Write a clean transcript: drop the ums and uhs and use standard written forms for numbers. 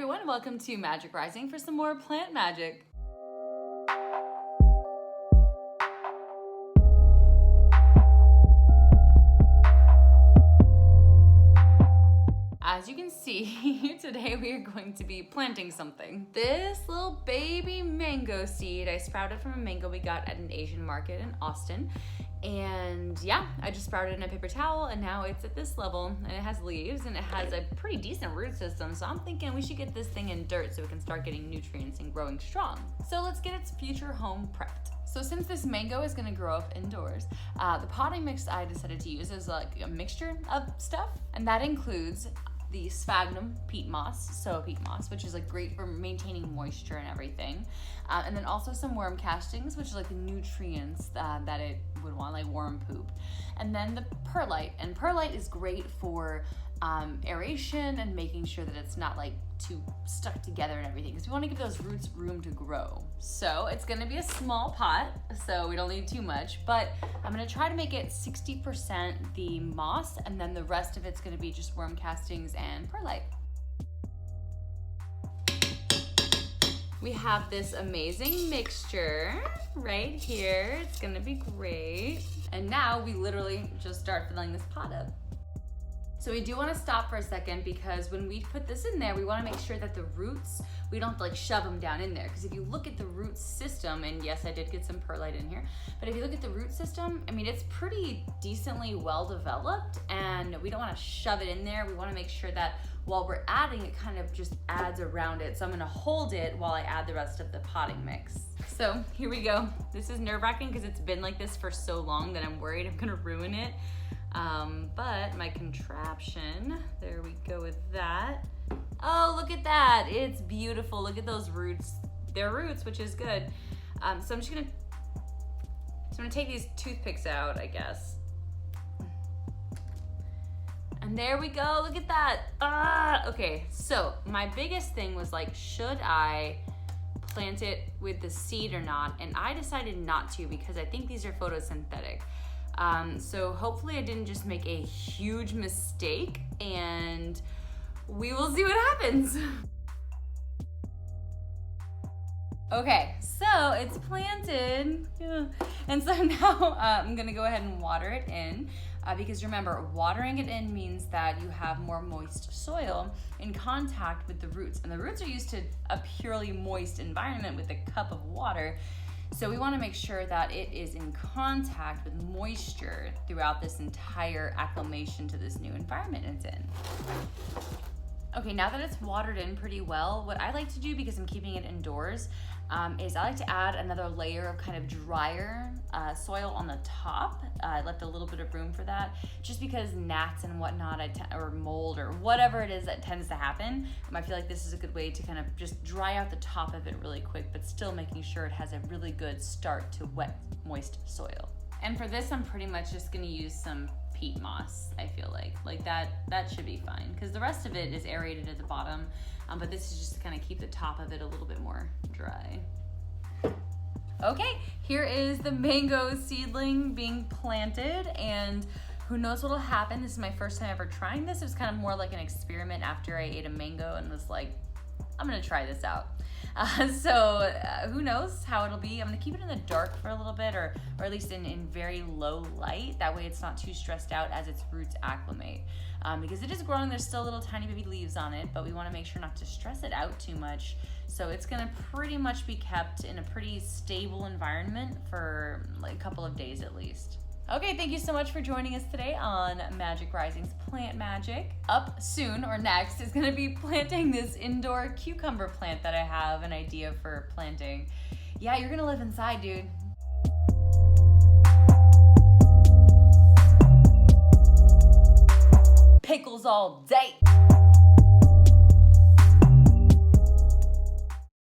everyone, welcome to Magic Rising for some more plant magic. As you can see, today we are going to be planting something. This little baby mango seed I sprouted from a mango we got at an Asian market in Austin. And yeah, I just sprouted in a paper towel and now it's at this level and it has leaves and it has a pretty decent root system. So I'm thinking we should get this thing in dirt so it can start getting nutrients and growing strong. So let's get its future home prepped. So since this mango is gonna grow up indoors, the potting mix I decided to use is like a mixture of stuff. And that includes the sphagnum peat moss, which is like great for maintaining moisture and everything. And then also some worm castings, which is like the nutrients that it would want, like worm poop. And then the perlite, and perlite is great for aeration and making sure that it's not like too stuck together and everything, because we want to give those roots room to grow. So it's going to be a small pot, so we don't need too much, but I'm going to try to make it 60% the moss, and then the rest of it's going to be just worm castings and perlite. We have this amazing mixture right here. It's going to be great. And now we literally just start filling this pot up. So we do want to stop for a second, because when we put this in there, we want to make sure that the roots, we don't like shove them down in there. Because if you look at the root system, and yes, I did get some perlite in here, but if you look at the root system, I mean, it's pretty decently well developed, and we don't want to shove it in there. We want to make sure that while we're adding, it kind of just adds around it. So I'm going to hold it while I add the rest of the potting mix. So here we go. This is nerve-wracking because it's been like this for so long that I'm worried I'm going to ruin it. But my contraption, there we go with that. Oh, look at that. It's beautiful. Look at those roots. They're roots, which is good. So I'm gonna take these toothpicks out, I guess. And there we go. Look at that. Okay, so my biggest thing was like, should I plant it with the seed or not? And I decided not to, because I think these are photosynthetic. So hopefully I didn't just make a huge mistake, and we will see what happens. Okay, so it's planted. And so now I'm gonna go ahead and water it in, because remember, watering it in means that you have more moist soil in contact with the roots, and the roots are used to a purely moist environment with a cup of water. So we want to make sure that it is in contact with moisture throughout this entire acclimation to this new environment it's in. Okay, now that it's watered in pretty well, what I like to do, because I'm keeping it indoors, is I like to add another layer of kind of drier soil on the top. I left a little bit of room for that, just because gnats and whatnot, or mold or whatever it is that tends to happen. I feel like this is a good way to kind of just dry out the top of it really quick, but still making sure it has a really good start to wet, moist soil. And for this, I'm pretty much just gonna use some peat moss, I feel like that should be fine, because the rest of it is aerated at the bottom, but this is just to kind of keep the top of it a little bit more dry. Okay, here is the mango seedling being planted, and who knows what'll happen. This is my first time ever trying this. It was kind of more like an experiment after I ate a mango and was like, I'm gonna try this out. So who knows how it'll be. I'm gonna keep it in the dark for a little bit, or at least in very low light. That way it's not too stressed out as its roots acclimate. Because it is growing, there's still little tiny baby leaves on it, but we wanna make sure not to stress it out too much. So it's gonna pretty much be kept in a pretty stable environment for like a couple of days at least. Okay, thank you so much for joining us today on Magic Rising's Plant Magic. Up soon, or next, is gonna be planting this indoor cucumber plant that I have an idea for planting. Yeah, you're gonna live inside, dude. Pickles all day.